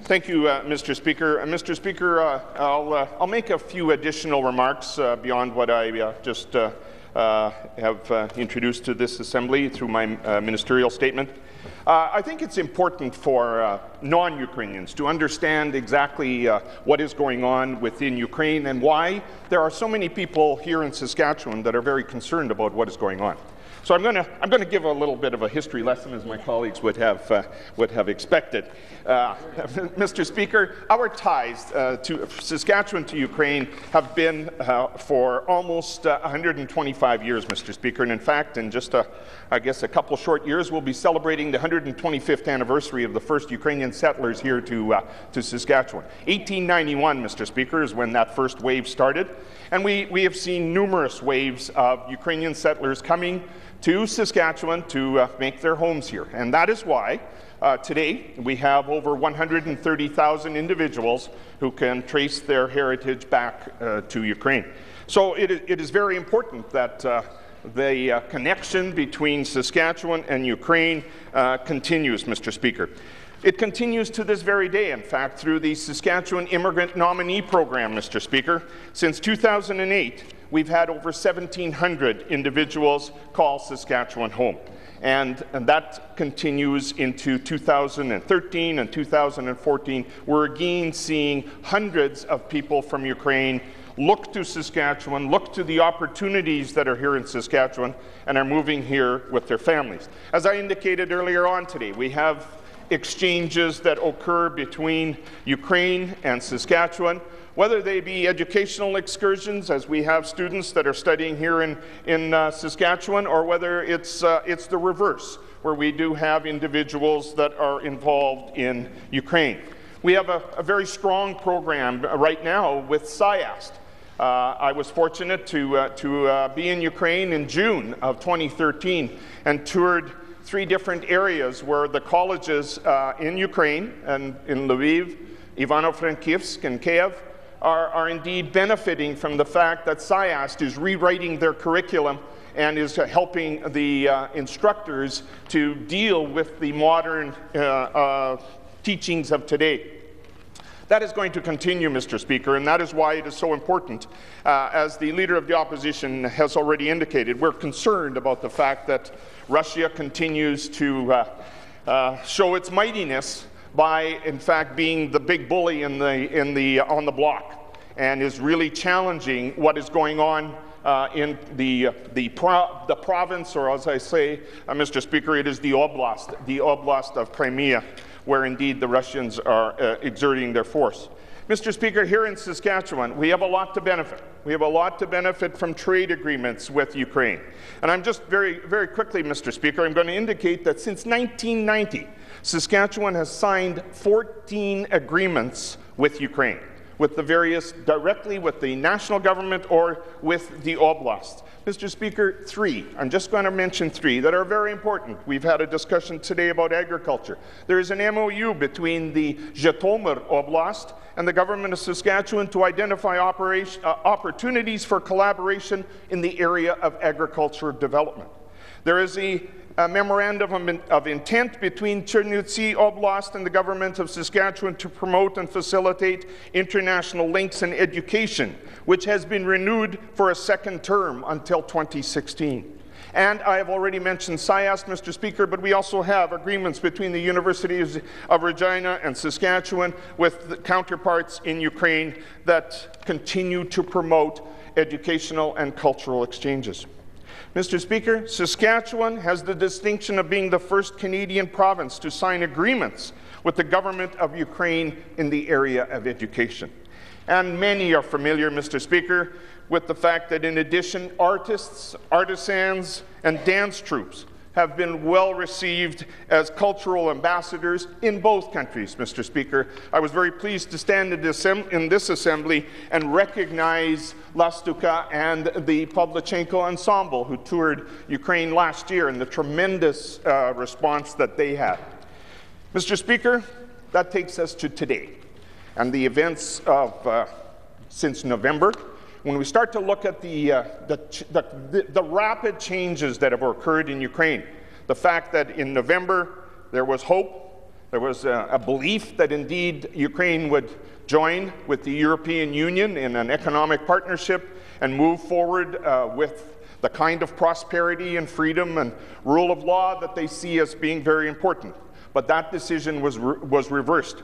Thank you, Mr. Speaker. Mr. Speaker, I'll make a few additional remarks beyond what I just have introduced to this Assembly through my ministerial statement. I think it's important for non-Ukrainians to understand exactly what is going on within Ukraine and why there are so many people here in Saskatchewan that are very concerned about what is going on. So I'm going to give a little bit of a history lesson, as my colleagues would have expected. Mr. Speaker, our ties to Saskatchewan to Ukraine have been for almost 125 years, Mr. Speaker, and in fact, in just I guess a couple short years, we'll be celebrating the 125th anniversary of the first Ukrainian settlers here to Saskatchewan. 1891, Mr. Speaker, is when that first wave started, and we have seen numerous waves of Ukrainian settlers coming to Saskatchewan to make their homes here. And that is why today we have over 130,000 individuals who can trace their heritage back to Ukraine. So it is very important that the connection between Saskatchewan and Ukraine continues, Mr. Speaker. It continues to this very day, in fact, through the Saskatchewan Immigrant Nominee Program, Mr. Speaker. Since 2008, we've had over 1,700 individuals call Saskatchewan home. And that continues into 2013 and 2014. We're again seeing hundreds of people from Ukraine look to Saskatchewan, look to the opportunities that are here in Saskatchewan, and are moving here with their families. As I indicated earlier on today, we have exchanges that occur between Ukraine and Saskatchewan, whether they be educational excursions, as we have students that are studying here in Saskatchewan, or whether it's the reverse, where we do have individuals that are involved in Ukraine. We have a very strong program right now with SIAST. I was fortunate to be in Ukraine in June of 2013 and toured 3 different areas where the colleges in Ukraine and in Lviv, Ivano-Frankivsk, and Kiev are indeed benefiting from the fact that SIAST is rewriting their curriculum and is helping the instructors to deal with the modern teachings of today. That is going to continue, Mr. Speaker, and that is why it is so important. As the Leader of the Opposition has already indicated, we're concerned about the fact that Russia continues to show its mightiness by, in fact, being the big bully on the block, and is really challenging what is going on in the province, or as I say, Mr. Speaker, it is the oblast of Crimea, where indeed the Russians are exerting their force. Mr. Speaker, here in Saskatchewan, we have a lot to benefit. We have a lot to benefit from trade agreements with Ukraine. And I'm just very, very quickly, Mr. Speaker, I'm going to indicate that since 1990, Saskatchewan has signed 14 agreements with Ukraine, with the various, directly with the national government or with the oblast. Mr. Speaker, 3. I'm just going to mention 3 that are very important. We've had a discussion today about agriculture. There is an MOU between the Zhytomyr Oblast and the government of Saskatchewan to identify opportunities for collaboration in the area of agriculture development. There is a memorandum of intent between Chernivtsi Oblast and the government of Saskatchewan to promote and facilitate international links in education, which has been renewed for a 2nd term until 2016. And I have already mentioned SIAST, Mr. Speaker, but we also have agreements between the Universities of Regina and Saskatchewan with the counterparts in Ukraine that continue to promote educational and cultural exchanges. Mr. Speaker, Saskatchewan has the distinction of being the first Canadian province to sign agreements with the government of Ukraine in the area of education. And many are familiar, Mr. Speaker, with the fact that in addition, artists, artisans, and dance troupes have been well received as cultural ambassadors in both countries, Mr. Speaker. I was very pleased to stand in this assembly and recognize Lastuka and the Pavlichenko Ensemble, who toured Ukraine last year, and the tremendous response that they had. Mr. Speaker, that takes us to today and the events of since November. When we start to look at the rapid changes that have occurred in Ukraine, the fact that in November there was hope, There was a belief that indeed Ukraine would join with the European Union in an economic partnership and move forward with the kind of prosperity and freedom and rule of law that they see as being very important. But that decision was reversed.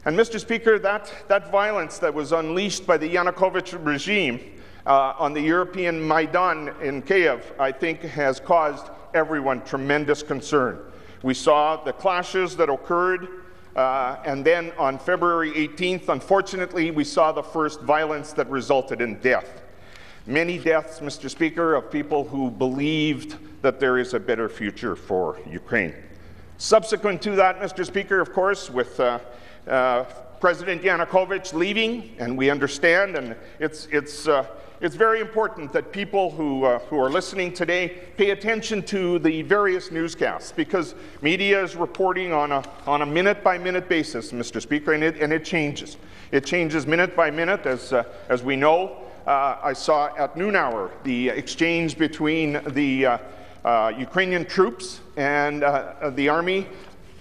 And Mr. Speaker, that violence that was unleashed by the Yanukovych regime on the European Maidan in Kiev, I think has caused everyone tremendous concern. We saw the clashes that occurred, and then on February 18th, unfortunately, we saw the first violence that resulted in death. Many deaths, Mr. Speaker, of people who believed that there is a better future for Ukraine. Subsequent to that, Mr. Speaker, of course, with President Yanukovych leaving, and we understand, and it's very important that people who are listening today pay attention to the various newscasts, because media is reporting on a minute-by-minute basis, Mr. Speaker, and it changes. It changes minute by minute, as we know. I saw at noon hour the exchange between the Ukrainian troops and the army,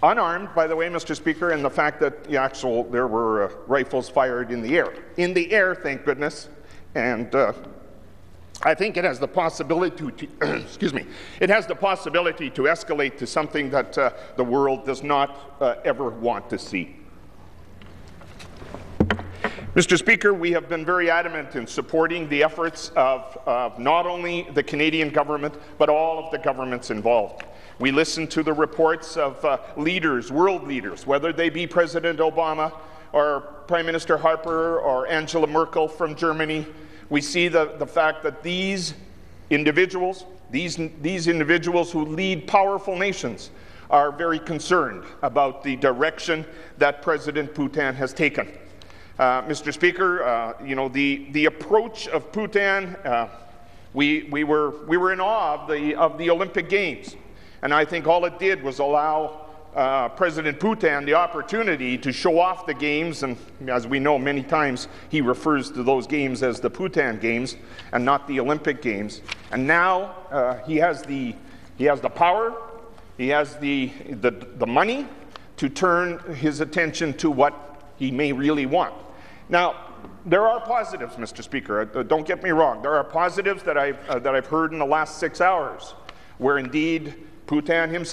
unarmed, by the way, Mr. Speaker, and the fact that there were rifles fired in the air. In the air, thank goodness. And I think it has the possibility to, excuse me, it has the possibility to escalate to something that the world does not ever want to see. Mr. Speaker, we have been very adamant in supporting the efforts of not only the Canadian government, but all of the governments involved. We listen to the reports of leaders, world leaders, whether they be President Obama or Prime Minister Harper or Angela Merkel from Germany. We see the fact that these individuals who lead powerful nations are very concerned about the direction that President Putin has taken. Mr. Speaker, the approach of Putin, we were in awe of the Olympic Games, and I think all it did was allow President Putin the opportunity to show off the games, and as we know, many times he refers to those games as the Putin Games and not the Olympic Games. And now he has the power, he has the money to turn his attention to what he may really want. Now, there are positives, Mr. Speaker. Don't get me wrong. There are positives that I've heard in the last 6 hours, where indeed President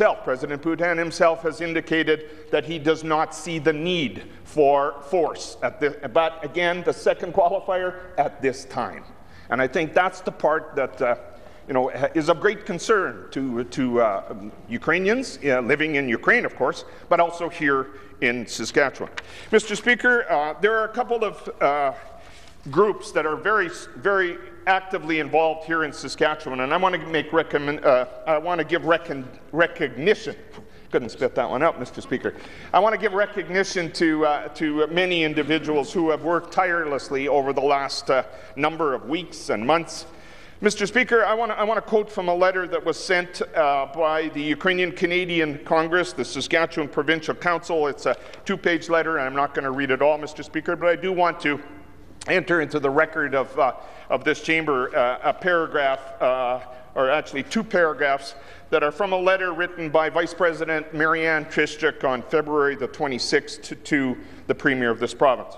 Putin himself has indicated that he does not see the need for force, but again, the second qualifier, at this time. And I think that's the part that is of great concern to Ukrainians living in Ukraine, of course, but also here in Saskatchewan. Mr. Speaker, there are a couple of groups that are very, very actively involved here in Saskatchewan, and I want to give recognition. Couldn't spit that one out, Mr. Speaker. I want to give recognition to many individuals who have worked tirelessly over the last number of weeks and months. Mr. Speaker, I want to quote from a letter that was sent by the Ukrainian-Canadian Congress, the Saskatchewan Provincial Council. It's a 2-page letter, and I'm not going to read it all, Mr. Speaker, but I do want to enter into the record of this chamber a paragraph, or actually 2 paragraphs, that are from a letter written by Vice President Marianne Trishchuk on February the 26th to the Premier of this province.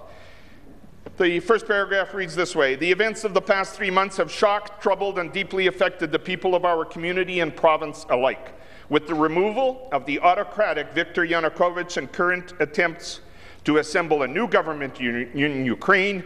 The first paragraph reads this way: "The events of the past 3 months have shocked, troubled, and deeply affected the people of our community and province alike. With the removal of the autocratic Viktor Yanukovych and current attempts to assemble a new government in Ukraine,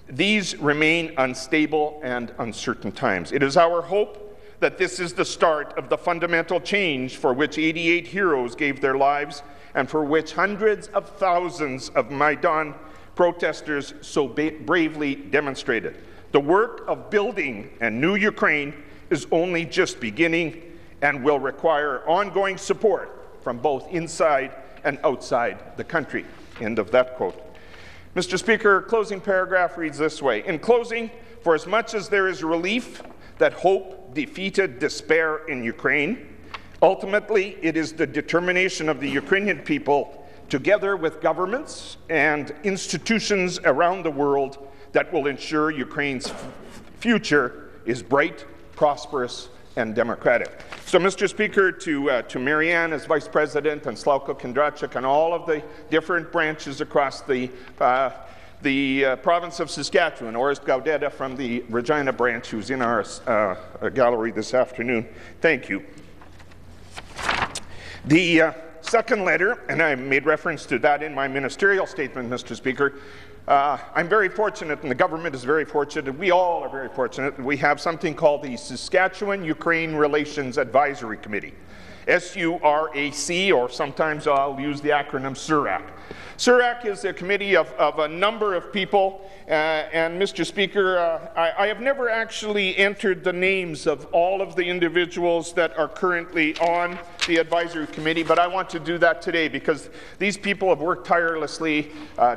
these remain unstable and uncertain times. It is our hope that this is the start of the fundamental change for which 88 heroes gave their lives and for which hundreds of thousands of Maidan protesters so bravely demonstrated. The work of building a new Ukraine is only just beginning and will require ongoing support from both inside and outside the country." End of that quote. Mr. Speaker, closing paragraph reads this way: "In closing, for as much as there is relief that hope defeated despair in Ukraine, ultimately it is the determination of the Ukrainian people, together with governments and institutions around the world, that will ensure Ukraine's future is bright, prosperous, and democratic. So, Mr. Speaker, to Marianne as Vice President and Slavko Kondratyuk and all of the different branches across the province of Saskatchewan, Orest Gaudetta from the Regina branch, who's in our gallery this afternoon, thank you. The second letter, and I made reference to that in my ministerial statement, Mr. Speaker, I'm very fortunate, and the government is very fortunate, and we all are very fortunate, that we have something called the Saskatchewan-Ukraine Relations Advisory Committee, SURAC, or sometimes I'll use the acronym SURAC. SURAC is a committee of a number of people, and Mr. Speaker, I have never actually entered the names of all of the individuals that are currently on the advisory committee, but I want to do that today because these people have worked tirelessly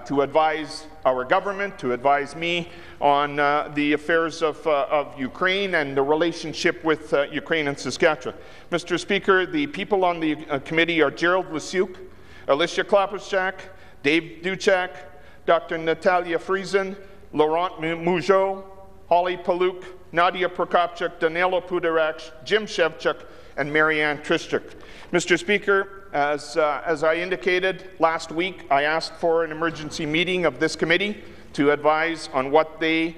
to advise our government, to advise me on the affairs of Ukraine and the relationship with Ukraine and Saskatchewan. Mr. Speaker, the people on the committee are Gerald Lasiuk, Alicia Klopuschak, Dave Duchak, Dr. Natalia Friesen, Laurent Mougeot, Holly Paluk, Nadia Prokopchuk, Danilo Pudarak, Jim Shevchuk, and Marianne Trischuk. Mr. Speaker, as I indicated last week, I asked for an emergency meeting of this committee to advise on what they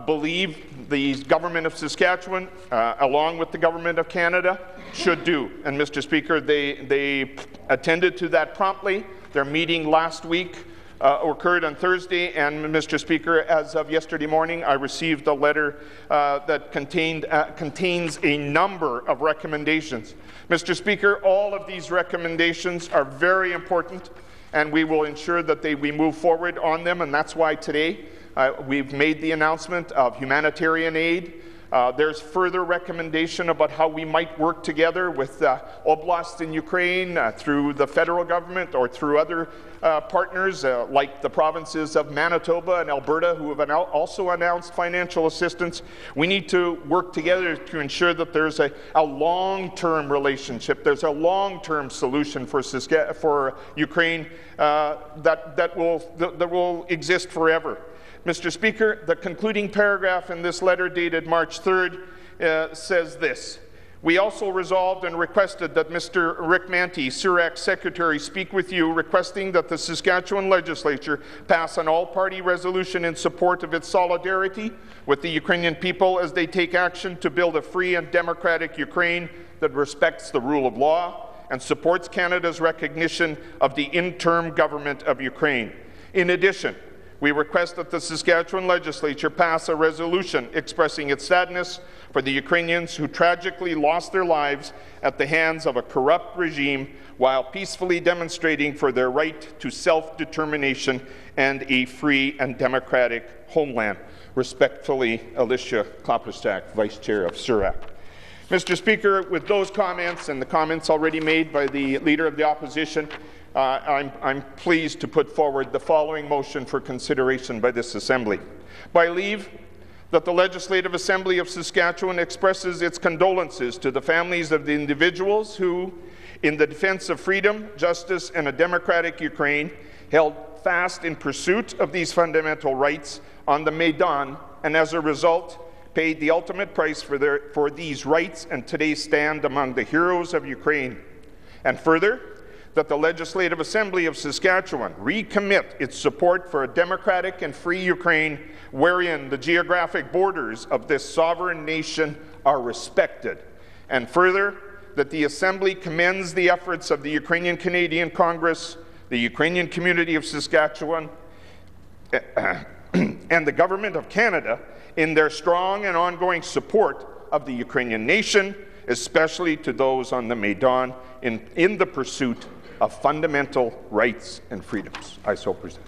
believe the government of Saskatchewan, along with the government of Canada, should do. And Mr. Speaker, they attended to that promptly. Their meeting last week occurred on Thursday, and Mr. Speaker, as of yesterday morning, I received a letter that contains a number of recommendations. Mr. Speaker, all of these recommendations are very important, and we will ensure that we move forward on them, and that's why today we've made the announcement of humanitarian aid. There's further recommendation about how we might work together with oblasts in Ukraine through the federal government or through other partners like the provinces of Manitoba and Alberta, who have also announced financial assistance. We need to work together to ensure that there's a long-term relationship, there's a long-term solution for Ukraine that will exist forever. Mr. Speaker, the concluding paragraph in this letter dated March 3rd says this: "We also resolved and requested that Mr. Rick Manty, SURAC Secretary, speak with you, requesting that the Saskatchewan Legislature pass an all-party resolution in support of its solidarity with the Ukrainian people as they take action to build a free and democratic Ukraine that respects the rule of law and supports Canada's recognition of the interim government of Ukraine. In addition, we request that the Saskatchewan Legislature pass a resolution expressing its sadness for the Ukrainians who tragically lost their lives at the hands of a corrupt regime while peacefully demonstrating for their right to self-determination and a free and democratic homeland." Respectfully, Alicia Klopuschak, Vice Chair of SURAC. Mr. Speaker, with those comments and the comments already made by the Leader of the Opposition, I'm pleased to put forward the following motion for consideration by this Assembly. By leave, that the Legislative Assembly of Saskatchewan expresses its condolences to the families of the individuals who, in the defense of freedom, justice, and a democratic Ukraine, held fast in pursuit of these fundamental rights on the Maidan, and as a result, paid the ultimate price for these rights and today stand among the heroes of Ukraine. And further, that the Legislative Assembly of Saskatchewan recommit its support for a democratic and free Ukraine wherein the geographic borders of this sovereign nation are respected. And further, that the Assembly commends the efforts of the Ukrainian Canadian Congress, the Ukrainian community of Saskatchewan, and the Government of Canada in their strong and ongoing support of the Ukrainian nation, especially to those on the Maidan in the pursuit of fundamental rights and freedoms. I so present.